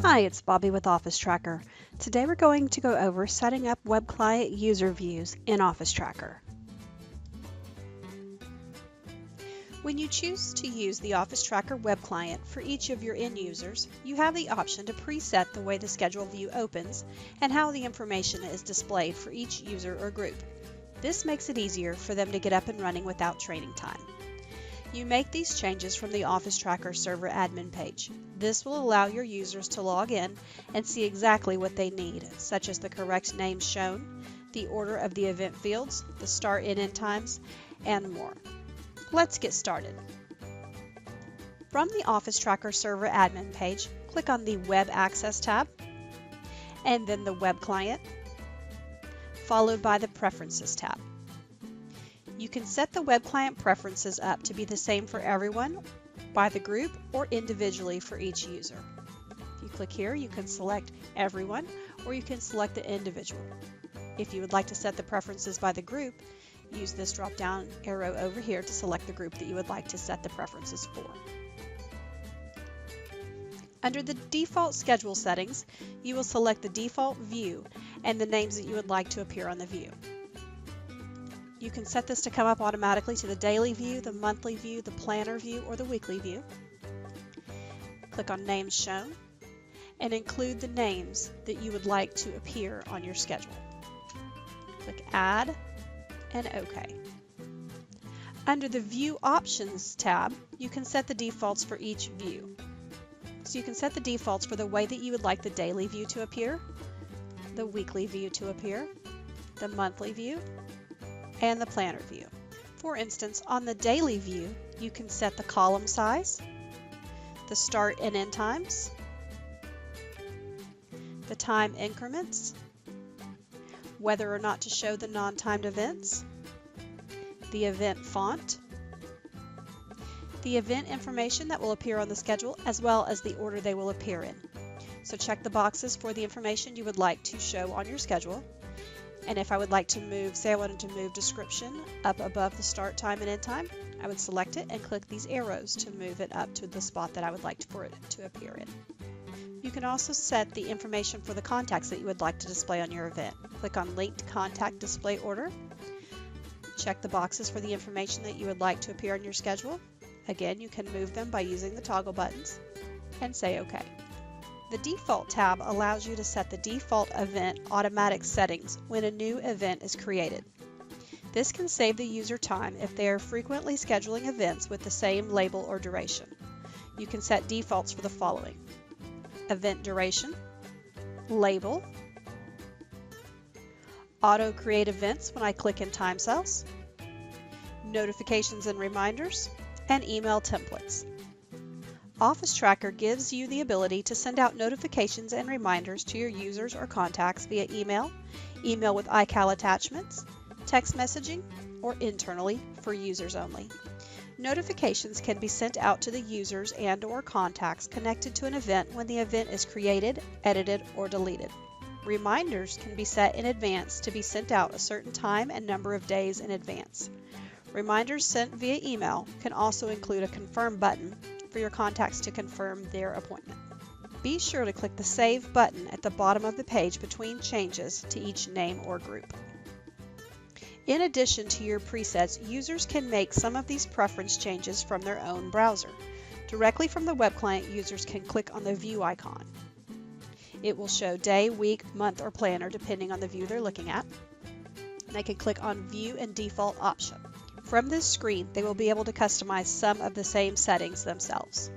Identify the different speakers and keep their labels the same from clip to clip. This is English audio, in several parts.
Speaker 1: Hi, it's Bobby with Office Tracker. Today we're going to go over setting up web client user views in Office Tracker. When you choose to use the Office Tracker web client for each of your end users, you have the option to preset the way the schedule view opens and how the information is displayed for each user or group. This makes it easier for them to get up and running without training time. You make these changes from the Office Tracker server admin page. This will allow your users to log in and see exactly what they need, such as the correct names shown, the order of the event fields, the start and end times, and more. Let's get started. From the Office Tracker server admin page, click on the Web Access tab, and then the Web Client, followed by the Preferences tab. You can set the web client preferences up to be the same for everyone, by the group, or individually for each user. If you click here, you can select everyone, or you can select the individual. If you would like to set the preferences by the group, use this drop-down arrow over here to select the group that you would like to set the preferences for. Under the default schedule settings, you will select the default view and the names that you would like to appear on the view. You can set this to come up automatically to the daily view, the monthly view, the planner view, or the weekly view. Click on Names Shown and include the names that you would like to appear on your schedule. Click Add and OK. Under the View Options tab, you can set the defaults for each view. So you can set the defaults for the way that you would like the daily view to appear, the weekly view to appear, the monthly view, and the planner view. For instance, on the daily view, you can set the column size, the start and end times, the time increments, whether or not to show the non-timed events, the event font, the event information that will appear on the schedule, as well as the order they will appear in. So check the boxes for the information you would like to show on your schedule. And if I would like to move, say I wanted to move description up above the start time and end time, I would select it and click these arrows to move it up to the spot that I would like for it to appear in. You can also set the information for the contacts that you would like to display on your event. Click on Linked Contact Display Order. Check the boxes for the information that you would like to appear on your schedule. Again, you can move them by using the toggle buttons and say OK. The Default tab allows you to set the default event automatic settings when a new event is created. This can save the user time if they are frequently scheduling events with the same label or duration. You can set defaults for the following: event duration, label, auto create events when I click in time cells, notifications and reminders, and email templates. Office Tracker gives you the ability to send out notifications and reminders to your users or contacts via email, email with iCal attachments, text messaging, or internally for users only. Notifications can be sent out to the users and/or contacts connected to an event when the event is created, edited, or deleted. Reminders can be set in advance to be sent out a certain time and number of days in advance. Reminders sent via email can also include a confirm button for your contacts to confirm their appointment. Be sure to click the Save button at the bottom of the page between changes to each name or group. In addition to your presets, users can make some of these preference changes from their own browser. Directly from the web client, users can click on the View icon. It will show day, week, month, or planner depending on the view they're looking at. They can click on View and Default option. From this screen, they will be able to customize some of the same settings themselves.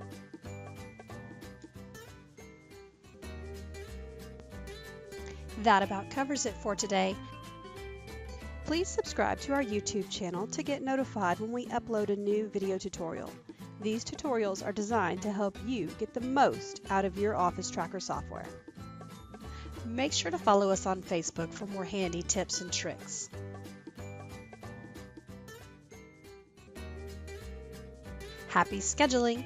Speaker 1: That about covers it for today. Please subscribe to our YouTube channel to get notified when we upload a new video tutorial. These tutorials are designed to help you get the most out of your Office Tracker software. Make sure to follow us on Facebook for more handy tips and tricks. Happy scheduling!